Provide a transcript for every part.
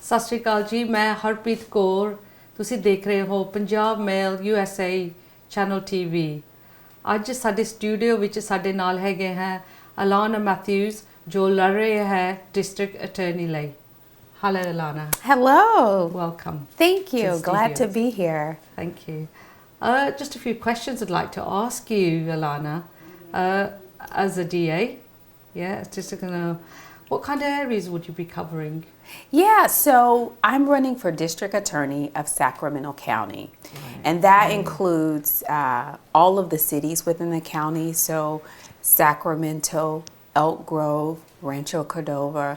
ਸਤਿ ਸ਼੍ਰੀ ਅਕਾਲ ਜੀ, ਮੈਂ ਹਰਪ੍ਰੀਤ ਕੌਰ। ਤੁਸੀਂ ਦੇਖ ਰਹੇ ਹੋ ਪੰਜਾਬ ਮੇਲ USA ਚੈਨਲ TV। ਅੱਜ ਸਾਡੇ ਸਟੂਡੀਓ ਵਿੱਚ ਸਾਡੇ ਨਾਲ ਹੈਗੇ ਹੈ ਅਲਾਨਾ ਮੈਥਿਊਜ਼, ਜੋ ਲੜ ਰਹੇ ਹੈ ਡਿਸਟ੍ਰਿਕਟ ਅਟਾਰਨੀ ਲਈ। Hello, Alana. Hello. Welcome. Thank you. the Glad to studios. be here. Thank you. Just a few questions I'd like to ask you, Alana. As a DA, just gonna, what kind of areas would you be covering? Yeah, so I'm running for District Attorney of Sacramento County. And that includes all of the cities within the county. So Sacramento, Elk Grove, Rancho Cordova,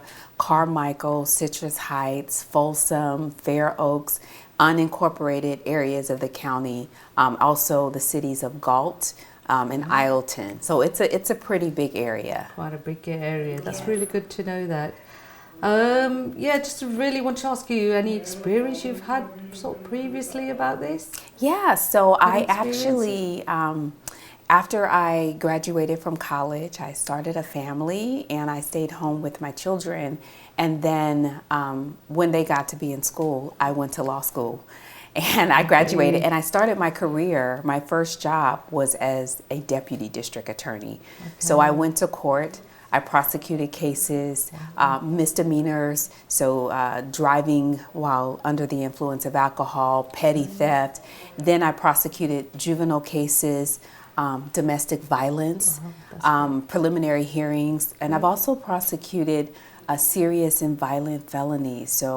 Carmichael, Citrus Heights, Folsom, Fair Oaks, unincorporated areas of the county. Also the cities of Galt and Ileton. So it's a pretty big area. Quite a big area. That's really good to know that. Just really want to ask you, any experience you've had sort of previously about this? Yeah, so I experience? actually, after I graduated from college, I started a family and I stayed home with my children. And then when they got to be in school, I went to law school. And I graduated and I started my career. My first job was as a deputy district attorney. So I went to court. I prosecuted cases, misdemeanors, so driving while under the influence of alcohol, petty theft. Then I prosecuted juvenile cases, domestic violence, preliminary hearings, and I've also prosecuted serious and violent felonies, so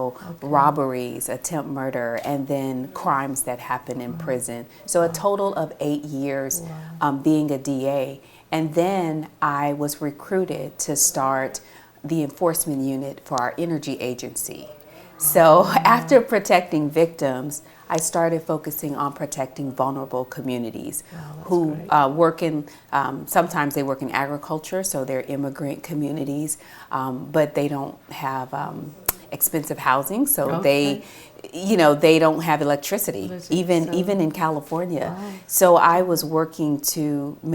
robberies, attempt murder, and then crimes that happen in prison. So a total of 8 years being a DA. And then I was recruited to start the enforcement unit for our energy agency. So after protecting victims, I started focusing on protecting vulnerable communities who work in, sometimes they work in agriculture, so they're immigrant communities, but they don't have expensive housing, so they don't have electricity, even in California. So I was working to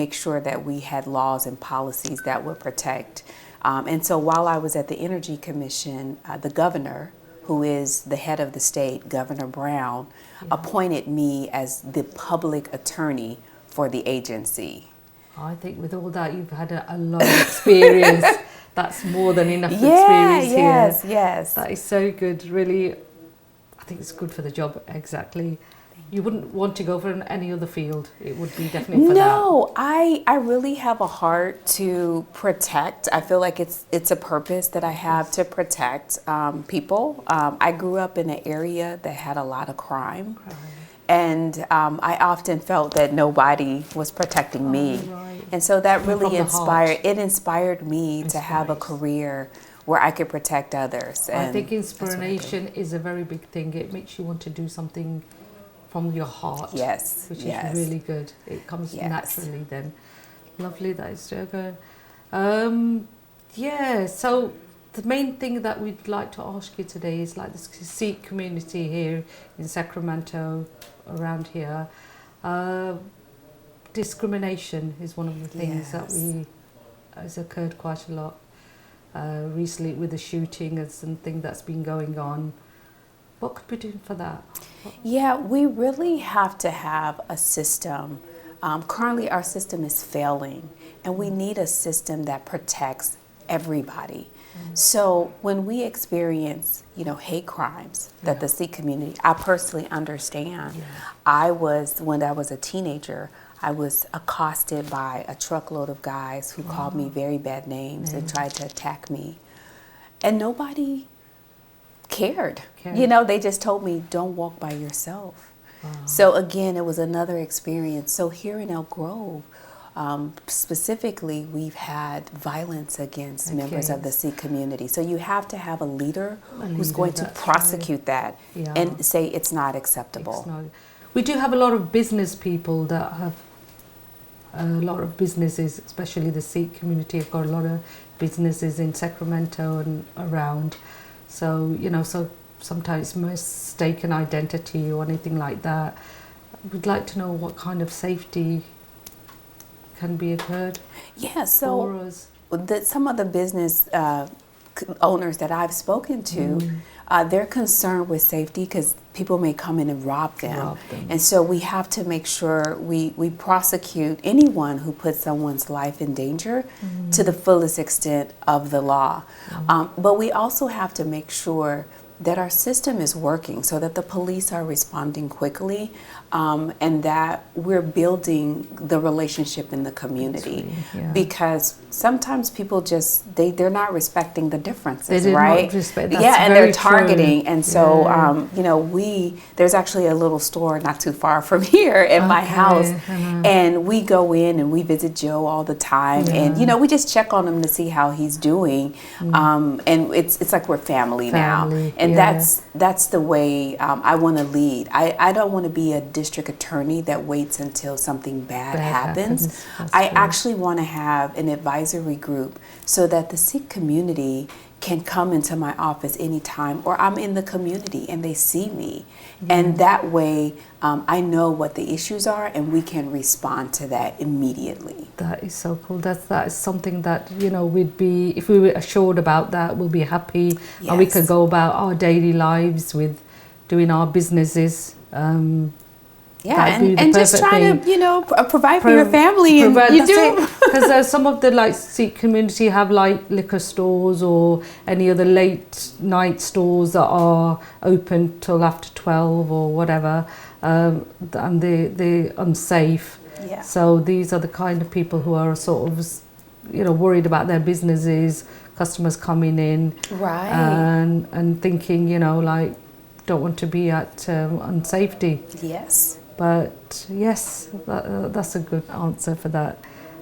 make sure that we had laws and policies that would protect. And so while I was at the Energy Commission, the governor, who is the head of the state, Governor Brown, appointed me as the public attorney for the agency. I think with all that, you've had a lot of experience. That's more than enough experience here. Yes. That is so good. Really, I think it's good for the job. Exactly. You wouldn't want to go for any other field. It would be definitely for that. No, I really have a heart to protect. I feel like it's a purpose that I have to protect people. I grew up in an area that had a lot of crime. And I often felt that nobody was protecting me. And so that really inspired me to have a career where I could protect others. I think inspiration is a very big thing. It makes you want to do something from your heart. Yes. Which is really good. It comes naturally then. Lovely, that is so good. So the main thing that we'd like to ask you today is like the Sikh community here in Sacramento, around here. Discrimination is one of the things that has occurred quite a lot recently with the shooting and something that's been going on. What could we do for that? Yeah, we really have to have a system. Currently our system is failing and we need a system that protects everybody. So when we experience, hate crimes that the Sikh community, I personally understand. When I was a teenager, I was accosted by a truckload of guys who called me very bad names and tried to attack me. And nobody cared. They just told me, don't walk by yourself. So again, it was another experience. So here in Elk Grove, specifically, we've had violence against members of the Sikh community. So you have to have a leader who's going to prosecute that and say it's not acceptable. We do have a lot of business people that have a lot of businesses, especially the Sikh community have got a lot of businesses in Sacramento and around. So, so sometimes mistaken identity or anything like that. We'd like to know what kind of safety can be occurred. Yeah, so some of the business owners that I've spoken to they're concerned with safety because people may come in and rob them. them. And so we have to make sure we prosecute anyone who puts someone's life in danger to the fullest extent of the law. But we also have to make sure that our system is working so that the police are responding quickly, and that we're building the relationship in the community. Because sometimes people just, they're not respecting the differences, right? And they're targeting. And so, you know, there's actually a little store not too far from here in my house, and we go in and we visit Joe all the time, and, you know, we just check on him to see how he's doing. And it's like we're family now. And that's the way I want to lead. I don't want to be a district attorney that waits until something bad happens. I actually want to have an advisory group so that the Sikh community can come into my office anytime, or I'm in the community and they see me. And that way I know what the issues are and we can respond to that immediately. That is so cool. That is something that, you know, we'd be, if we were assured about that, we'll be happy, and we could go about our daily lives with doing our businesses. And just try to, you know, provide for your family. And you do. Because some of the like Sikh community have like liquor stores or any other late night stores that are open till after 12 or whatever, and they're unsafe. So these are the kind of people who are sort of, you know, worried about their businesses, customers coming in, and thinking, you know, like, don't want to be at unsafety. But yes, that's a good answer for that.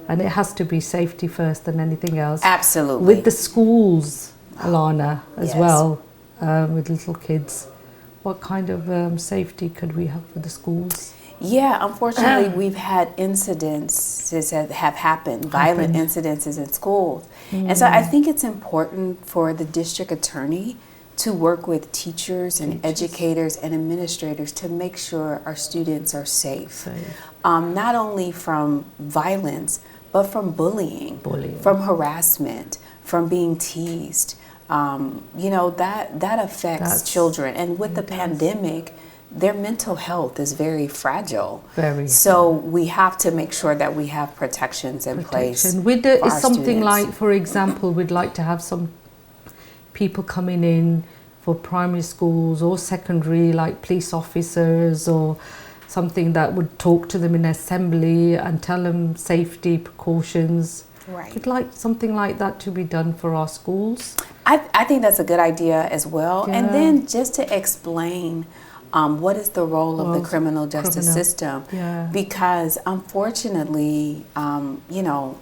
And it has to be safety first than anything else. Absolutely. With the schools, Alana, as well, with little kids, what kind of safety could we have for the schools? Unfortunately, we've had incidences that have happened, violent incidences in schools. And so I think it's important for the district attorney to work with teachers and educators and administrators to make sure our students are safe. Not only from violence, but from bullying. From harassment, from being teased. You know, that affects children. And with the pandemic, their mental health is very fragile. So we have to make sure that we have protections in place. With something like, for example, we'd like to have some people coming in for primary schools or secondary, like police officers or something that would talk to them in assembly and tell them safety precautions. We'd like something like that to be done for our schools. I think that's a good idea as well. And then just to explain what is the role of the criminal justice system, because unfortunately, you know,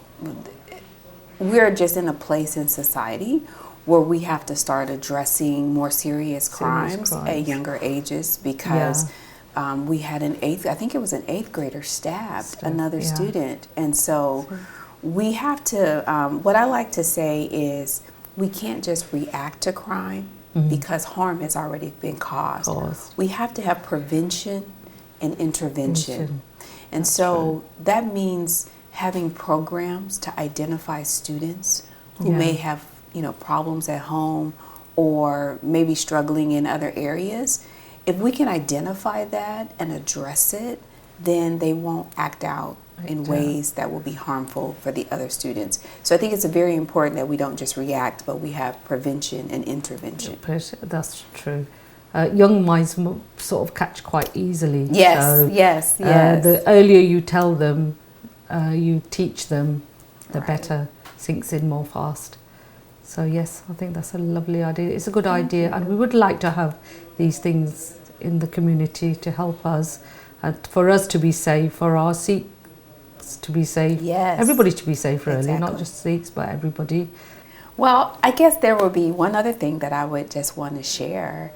we're just in a place in society where we have to start addressing more serious crimes at younger ages, because we had I think it was an 8th grader stabbed another student. And so we have to, what I like to say is, we can't just react to crime because harm has already been caused. We have to have prevention and intervention. And so that means having programs to identify students who may have, you know, problems at home or maybe struggling in other areas. If we can identify that and address it, then they won't act out in ways that will be harmful for the other students. So I think it's very important that we don't just react, but we have prevention and intervention. That's true. Young minds sort of catch quite easily. Yes. The earlier you tell them, you teach them, the better sinks in more fast. So yes, I think that's a lovely idea. It's a good idea, and we would like to have these things in the community to help us, and for us to be safe, for our Sikhs to be safe. Everybody to be safe, really, not just Sikhs, but everybody. Well, I guess there will be one other thing that I would just want to share,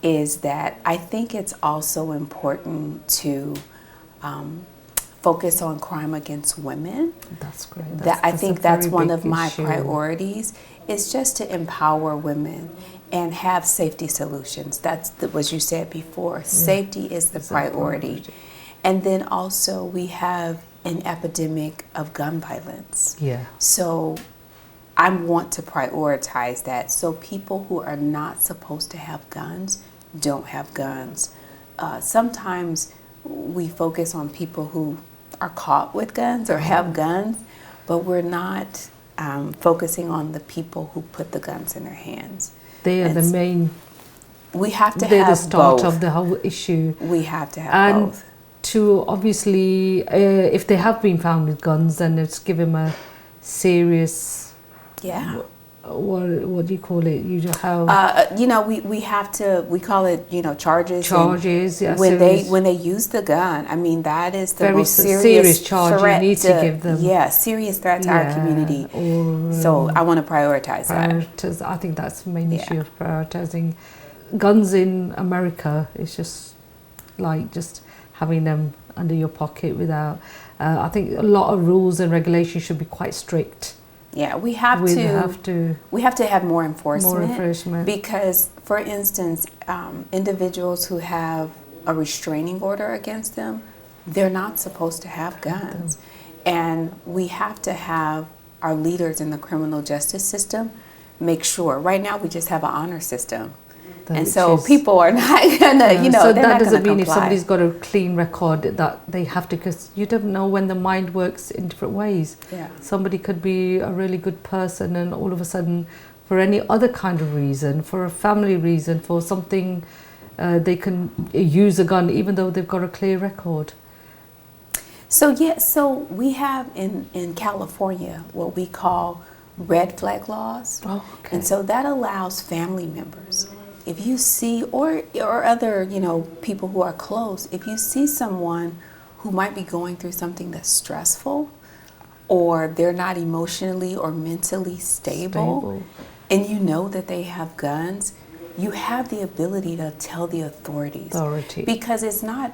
is that I think it's also important to focus on crime against women. That's great. I think that's one of my priorities, is just to empower women and have safety solutions. That's what you said before. Safety is the priority. And then also we have an epidemic of gun violence. So I want to prioritize that. So people who are not supposed to have guns don't have guns. Sometimes we focus on people who are caught with guns or have guns, but we're not focusing on the people who put the guns in their hands. They are the main. We have to They're have the start both. of the whole issue. We have to have And both. to obviously, if they have been found with guns, then it's give them a serious. Yeah. What do you call it? You have We have to. We call it charges. charges. Yeah, When serious, they use the gun, I mean that is the very most serious charge threat you need to give them. Yeah, serious threat to our community. Or, So I want to prioritize that. I think that's the main Yeah. issue of prioritizing guns in America. It's just like just having them under your pocket without. I think a lot of rules and regulations should be quite strict. Yeah, we have to have more enforcement. Because, for instance, individuals who have a restraining order against them, they're not supposed to have guns. And we have to have our leaders in the criminal justice system make sure. Right now, we just have an honor system. And so people are not gonna, so they're that not doesn't gonna mean if comply. somebody's got a clean record that they have to, because you don't know when the mind works in different ways. Yeah. Somebody could be a really good person and all of a sudden, for any other kind of reason, for a family reason, for something, they can use a gun even though they've got a clear record. So we have in California what we call red flag laws. Oh, okay. And so that allows family members, if you see, or other, people who are close, if you see someone who might be going through something that's stressful, or they're not emotionally or mentally stable, and you know that they have guns, you have the ability to tell the authorities. Because it's not,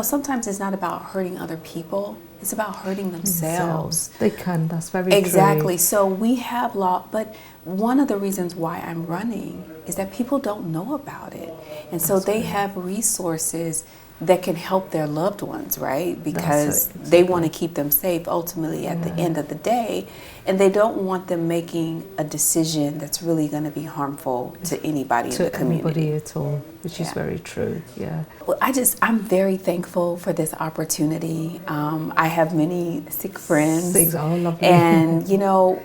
sometimes it's not about hurting other people. It's about hurting themselves. They can, that's very true. Exactly. So we have law, but one of the reasons why I'm running is that people don't know about it. And so they have resources that can help their loved ones, right? Because they want to keep them safe ultimately at the end of the day. And they don't want them making a decision that's really going to be harmful to anybody in the community. To anybody at all, which is very true, yeah. Well, I'm very thankful for this opportunity. I have many Sikh friends. Sikhs are lovely. And,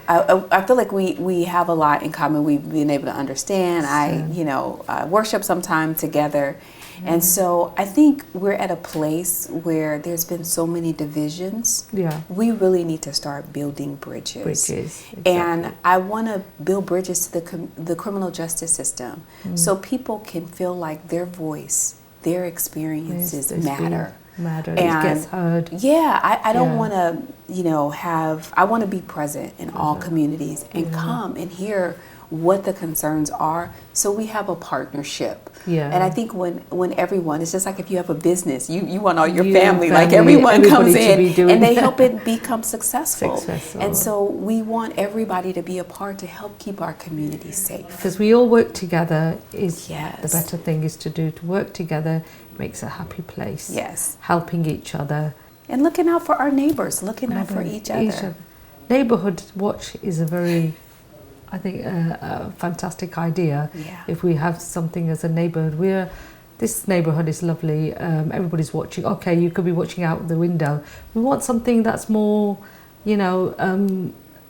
I feel like we have a lot in common. We've been able to understand. I worship sometime together. And so I think we're at a place where there's been so many divisions. Yeah. We really need to start building bridges. Exactly. And I want to build bridges to the criminal justice system so people can feel like their voice, their experiences matter. And it And gets heard. yeah, I don't want to, I want to be present in all communities and come and hear what the concerns are, so we have a partnership. Yeah. And I think when everyone, it's just like if you have a business, you want all your family, like everyone comes in and they help it become successful. And so we want everybody to be a part to help keep our community safe. Because we all work together is the better thing is to work together makes a happy place. Yes. Helping each other. And looking out for our neighbors, looking out for each other. Neighborhood watch is a very, I think, a fantastic idea. Yeah. If we have something as a neighborhood, this neighborhood is lovely. Everybody's watching. Okay, you could be watching out the window. We want something that's more,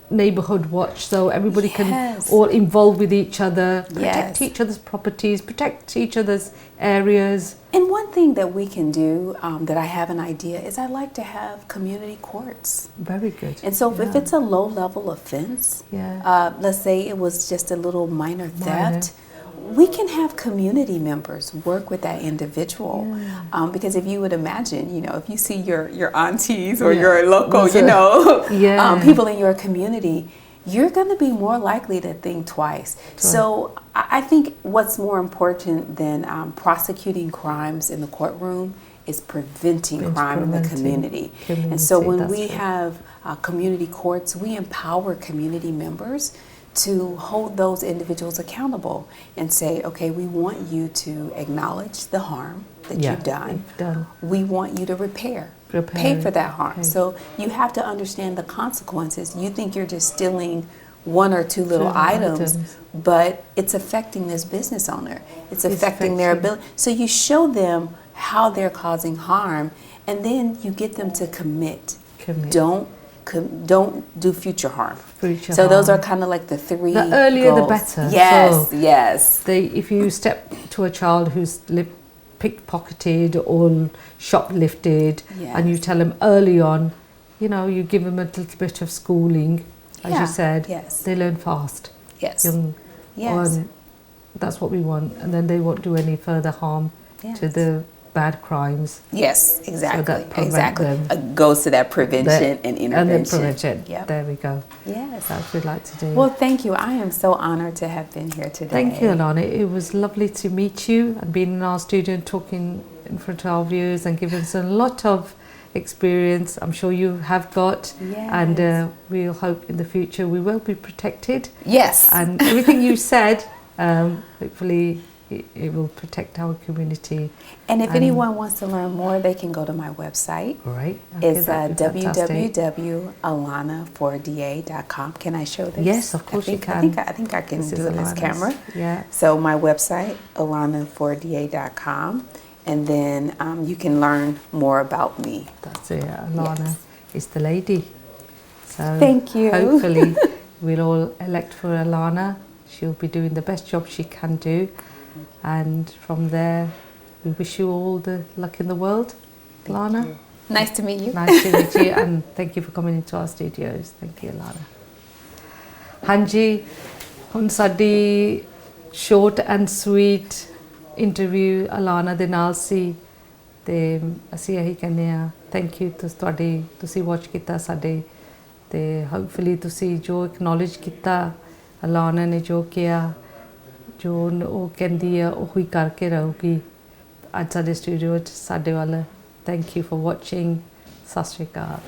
neighborhood watch, so everybody can all involve with each other, protect each other's properties, protect each other's areas. And one thing that we can do, that I have an idea, is I like to have community courts. Very good. And so if it's a low-level offense, let's say it was just a little minor theft, we can have community members work with that individual. Because if you would imagine, if you see your aunties or your local, people in your community, you're going to be more likely to think twice. So I think what's more important than prosecuting crimes in the courtroom is preventing crime in the community. And so when we have community courts, we empower community members to hold those individuals accountable and say, okay, we want you to acknowledge the harm that you've done. We want you to pay for that harm. So you have to understand the consequences. You think you're just stealing one or two little items, items. but it's affecting this business owner. It's affecting their affecting- ability. So you show them how they're causing harm, and then you get them to commit. Commit. Don't do future harm. Future So those are harm. kind of like the three. The earlier the goals. better. Yes, So yes. if you step to a child who's pickpocketed or shoplifted, and you Yes. tell them early on, you know, you give them a little bit of schooling, as Yeah, you said, yes. they learn fast. Yes. Young, Yes. and that's what we want, and then they won't do any further harm to Yes. the bad crimes. Yes, exactly. that prevent Exactly. them. Goes to that prevention and intervention. And then prevention. Yep. There we go. Yes. That's what we'd like to do. Well, thank you. I am so honored to have been here today. Thank you, Alana. It was lovely to meet you and being in our studio and talking in front of our viewers and giving us a lot of experience. I'm sure you have got. Yes. And we'll hope in the future we will be protected. Yes. And everything you said, hopefully it will protect our community. And if anyone wants to learn more, they can go to my website. Great. Okay, It's that'd be fantastic. www.alana4da.com. Can I show this? Yes, of course you can. I think I can This do is it this Alana's. camera. Yeah. So my website, alana4da.com. And then you can learn more about me. That's it. Alana Yes. is the lady. So Thank you. hopefully we'll all elect for Alana. She'll be doing the best job she can do. And from there, we wish you all the luck in the world, Alana. Nice to meet you. Nice to meet you, and thank you for coming into our studios. Thank you, Alana. ਹਾਂਜੀ ਹੁਣ ਸਾਡੀ short and sweet interview Alana ਦੇ ਨਾਲ ਸੀ ਤੇ ਅਸੀਂ ਇਹੀ ਕਹਿੰਦੇ ਆ ਥੈਂਕ ਯੂ ਤੁਸੀਂ ਵਾਚ ਕੀਤਾ ਸਾਡੇ ਤੇ ਹੋਪਫੁਲੀ ਤੁਸੀਂ ਜੋ ਐਕਨੋਲੇਜ ਕੀਤਾ ਅਲਾਨਾ ਨੇ ਜੋ ਕਿਹਾ ਜੋ ਉਹ ਕਹਿੰਦੀ ਆ ਉਹੀ ਕਰਕੇ ਰਹੂਗੀ ਅੱਜ ਸਾਡੇ ਸਟੂਡੀਓ 'ਚ ਸਾਡੇ ਵੱਲ ਥੈਂਕ ਯੂ ਫॉर ਵਾਚਿੰਗ ਸਤਿ ਸ਼੍ਰੀ ਅਕਾਲ